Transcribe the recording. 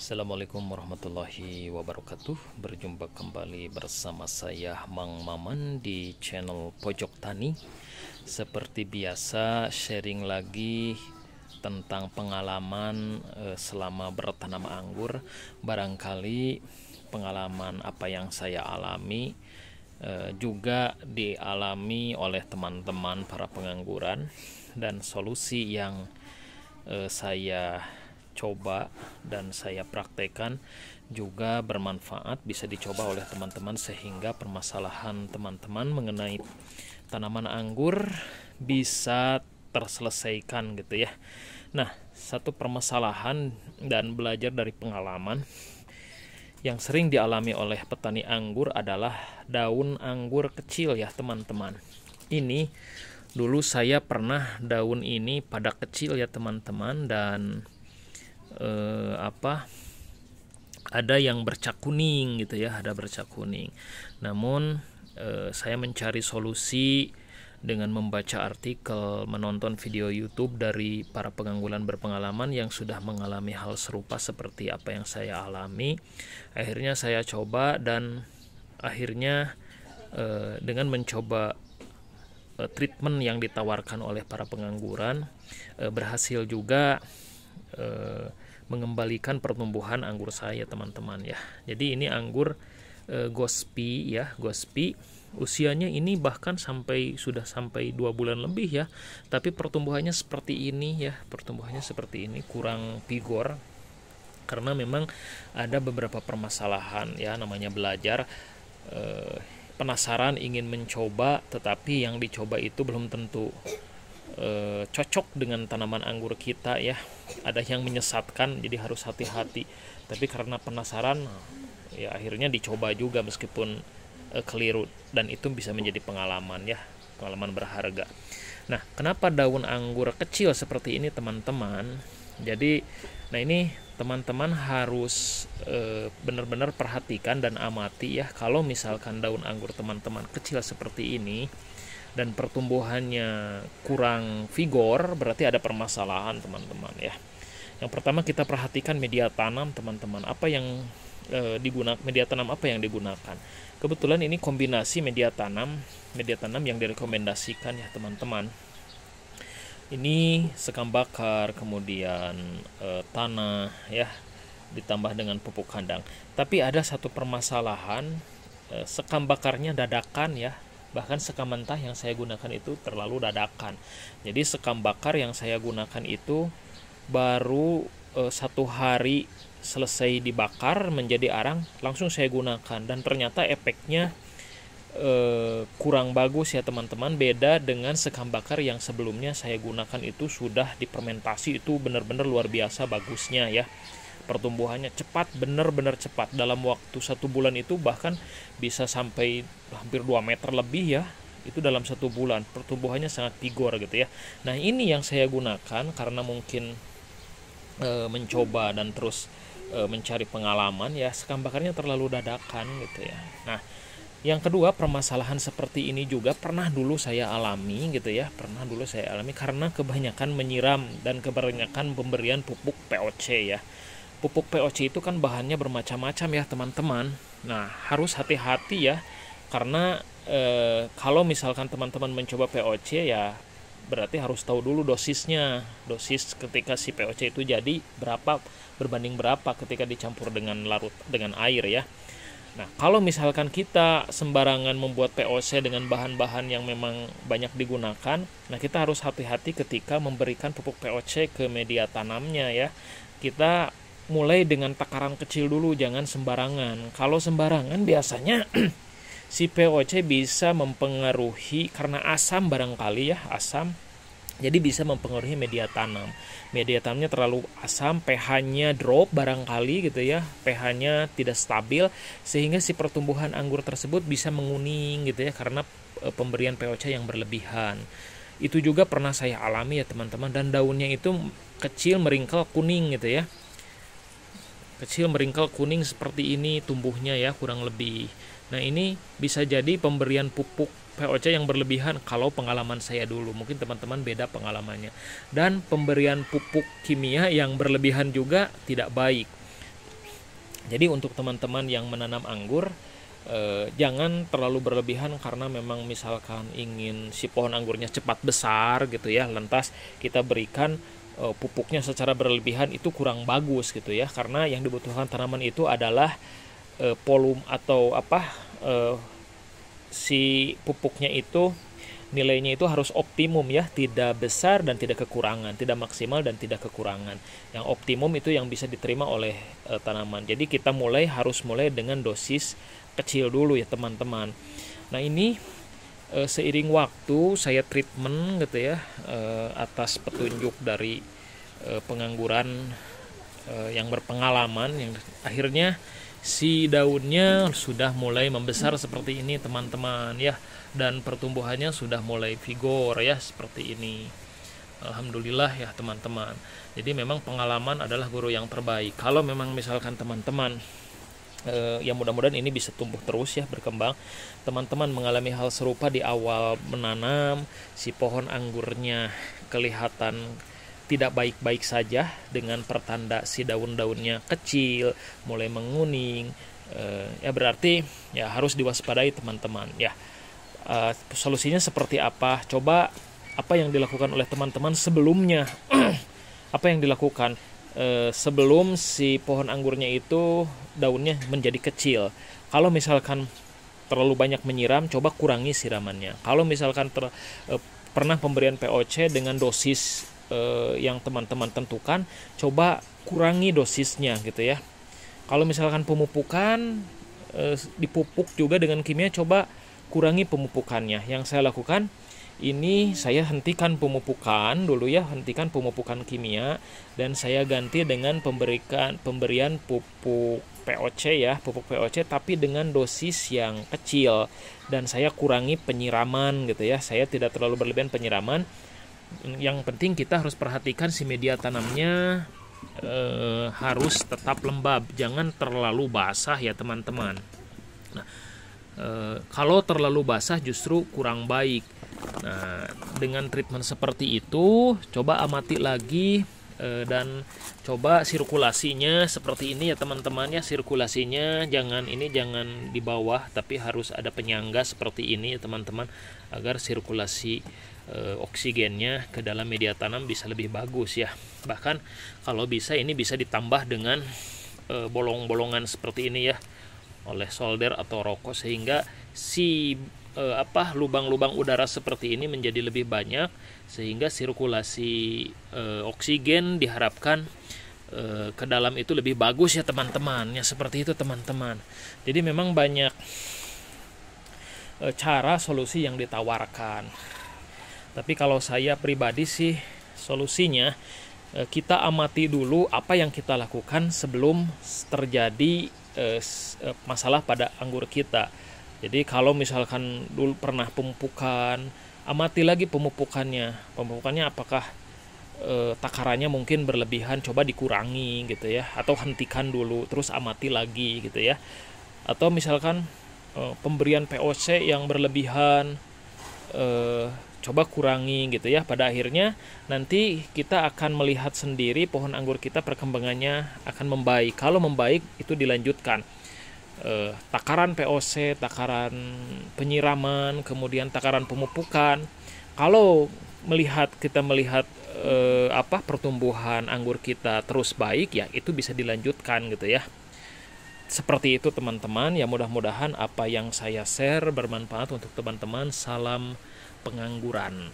Assalamualaikum warahmatullahi wabarakatuh. Berjumpa kembali bersama saya Mang Maman di channel Pojok Tani. Seperti biasa, sharing lagi tentang pengalaman selama bertanam anggur. Barangkali pengalaman apa yang saya alami juga dialami oleh teman-teman para pengangguran, dan solusi yang saya coba dan saya praktekkan juga bermanfaat, bisa dicoba oleh teman-teman sehingga permasalahan teman-teman mengenai tanaman anggur bisa terselesaikan gitu ya. Nah, satu permasalahan dan belajar dari pengalaman yang sering dialami oleh petani anggur adalah daun anggur kecil ya teman-teman. Ini dulu saya pernah daun ini pada kecil ya teman-teman, dan ada yang bercak kuning gitu ya, ada bercak kuning. Namun saya mencari solusi dengan membaca artikel, menonton video YouTube dari para pengangguran berpengalaman yang sudah mengalami hal serupa seperti apa yang saya alami. Akhirnya saya coba, dan akhirnya dengan mencoba treatment yang ditawarkan oleh para pengangguran, berhasil juga mengembalikan pertumbuhan anggur saya teman-teman ya. Jadi ini anggur Gospi ya, Gospi. Usianya ini bahkan sudah sampai 2 bulan lebih ya. Tapi pertumbuhannya seperti ini ya, pertumbuhannya seperti ini, kurang vigor karena memang ada beberapa permasalahan ya, namanya belajar, penasaran ingin mencoba, tetapi yang dicoba itu belum tentu cocok dengan tanaman anggur kita ya. Ada yang menyesatkan, jadi harus hati-hati. Tapi karena penasaran ya akhirnya dicoba juga meskipun keliru, dan itu bisa menjadi pengalaman ya, pengalaman berharga. Nah, kenapa daun anggur kecil seperti ini teman-teman? Jadi nah ini teman-teman harus benar-benar perhatikan dan amati ya. Kalau misalkan daun anggur teman-teman kecil seperti ini dan pertumbuhannya kurang vigor, berarti ada permasalahan teman-teman ya. Yang pertama kita perhatikan media tanam teman-teman. Apa yang digunakan, media tanam apa yang digunakan? Kebetulan ini kombinasi media tanam yang direkomendasikan ya teman-teman. Ini sekam bakar, kemudian tanah ya, ditambah dengan pupuk kandang. Tapi ada satu permasalahan, sekam bakarnya dadakan ya. Bahkan sekam mentah yang saya gunakan itu terlalu dadakan. Jadi sekam bakar yang saya gunakan itu baru 1 hari selesai dibakar menjadi arang, langsung saya gunakan, dan ternyata efeknya kurang bagus ya teman-teman. Beda dengan sekam bakar yang sebelumnya saya gunakan, itu sudah difermentasi, itu benar-benar luar biasa bagusnya ya. Pertumbuhannya cepat, benar-benar cepat. Dalam waktu 1 bulan itu bahkan bisa sampai hampir 2 meter lebih ya. Itu dalam 1 bulan pertumbuhannya sangat vigor gitu ya. Nah, ini yang saya gunakan karena mungkin mencoba dan terus mencari pengalaman ya. Sekam bakarnya terlalu dadakan gitu ya. Nah, yang kedua, permasalahan seperti ini juga pernah dulu saya alami gitu ya. Pernah dulu saya alami karena kebanyakan menyiram dan kebanyakan pemberian pupuk POC ya. Pupuk POC itu kan bahannya bermacam-macam ya teman-teman. Nah, harus hati-hati ya, karena kalau misalkan teman-teman mencoba POC ya berarti harus tahu dulu dosisnya. Dosis ketika si POC itu jadi berapa, berbanding berapa ketika dicampur dengan air ya. Nah, kalau misalkan kita sembarangan membuat POC dengan bahan-bahan yang memang banyak digunakan, nah kita harus hati-hati ketika memberikan pupuk POC ke media tanamnya ya. Kita mulai dengan takaran kecil dulu, jangan sembarangan. Kalau sembarangan biasanya si POC bisa mempengaruhi, karena asam barangkali ya, asam. Jadi bisa mempengaruhi media tanam. Media tanamnya terlalu asam, pH-nya drop barangkali gitu ya. pH-nya tidak stabil, sehingga si pertumbuhan anggur tersebut bisa menguning gitu ya, karena pemberian POC yang berlebihan. Itu juga pernah saya alami ya teman-teman, dan daunnya itu kecil meringkel kuning gitu ya. Kecil meringkel kuning seperti ini tumbuhnya ya, kurang lebih. Nah, ini bisa jadi pemberian pupuk POC yang berlebihan kalau pengalaman saya dulu. Mungkin teman-teman beda pengalamannya. Dan pemberian pupuk kimia yang berlebihan juga tidak baik. Jadi untuk teman-teman yang menanam anggur, jangan terlalu berlebihan karena memang misalkan ingin si pohon anggurnya cepat besar gitu ya, lantas kita berikan pupuknya secara berlebihan, itu kurang bagus gitu ya, karena yang dibutuhkan tanaman itu adalah volume atau si pupuknya itu nilainya itu harus optimum ya, tidak besar dan tidak kekurangan, tidak maksimal dan tidak kekurangan. Yang optimum itu yang bisa diterima oleh tanaman. Jadi kita harus mulai dengan dosis kecil dulu ya teman-teman. Nah ini seiring waktu saya treatment gitu ya, atas petunjuk dari pengangguran yang berpengalaman, yang akhirnya si daunnya sudah mulai membesar seperti ini teman-teman ya, dan pertumbuhannya sudah mulai vigor ya seperti ini. Alhamdulillah ya teman-teman. Jadi memang pengalaman adalah guru yang terbaik. Kalau memang misalkan teman-teman ya mudah-mudahan ini bisa tumbuh terus ya, berkembang. Teman-teman mengalami hal serupa di awal menanam, si pohon anggurnya kelihatan tidak baik-baik saja dengan pertanda si daun-daunnya kecil, mulai menguning, ya berarti ya harus diwaspadai teman-teman ya. Solusinya seperti apa? Coba apa yang dilakukan oleh teman-teman sebelumnya. Apa yang dilakukan sebelum si pohon anggurnya itu daunnya menjadi kecil. Kalau misalkan terlalu banyak menyiram, coba kurangi siramannya. Kalau misalkan pernah pemberian POC dengan dosis yang teman-teman tentukan, coba kurangi dosisnya gitu ya. Kalau misalkan pemupukan dipupuk juga dengan kimia, coba kurangi pemupukannya. Yang saya lakukan ini, saya hentikan pemupukan dulu ya, hentikan pemupukan kimia, dan saya ganti dengan pemberian pupuk POC ya, pupuk POC tapi dengan dosis yang kecil, dan saya kurangi penyiraman gitu ya. Saya tidak terlalu berlebihan penyiraman. Yang penting kita harus perhatikan si media tanamnya harus tetap lembab, jangan terlalu basah ya teman-teman. Nah, kalau terlalu basah justru kurang baik. Nah, dengan treatment seperti itu, coba amati lagi dan coba sirkulasinya seperti ini ya teman-teman ya. Sirkulasinya jangan di bawah, tapi harus ada penyangga seperti ini ya teman-teman, agar sirkulasi oksigennya ke dalam media tanam bisa lebih bagus ya. Bahkan kalau bisa ini bisa ditambah dengan bolong-bolongan seperti ini ya, oleh solder atau rokok, sehingga si lubang-lubang udara seperti ini menjadi lebih banyak, sehingga sirkulasi oksigen diharapkan ke dalam itu lebih bagus ya teman-teman ya, seperti itu teman-teman. Jadi memang banyak cara solusi yang ditawarkan, tapi kalau saya pribadi sih solusinya kita amati dulu apa yang kita lakukan sebelum terjadi masalah pada anggur kita. Jadi kalau misalkan dulu pernah pemupukan, amati lagi pemupukannya apakah takarannya mungkin berlebihan, coba dikurangi gitu ya, atau hentikan dulu terus amati lagi gitu ya. Atau misalkan pemberian POC yang berlebihan, coba kurangi gitu ya. Pada akhirnya nanti kita akan melihat sendiri pohon anggur kita perkembangannya akan membaik. Kalau membaik itu dilanjutkan takaran POC, takaran penyiraman, kemudian takaran pemupukan. Kalau kita melihat pertumbuhan anggur kita terus baik ya, itu bisa dilanjutkan gitu ya. Seperti itu teman-teman ya, mudah-mudahan apa yang saya share bermanfaat untuk teman-teman. Salam pengangguran.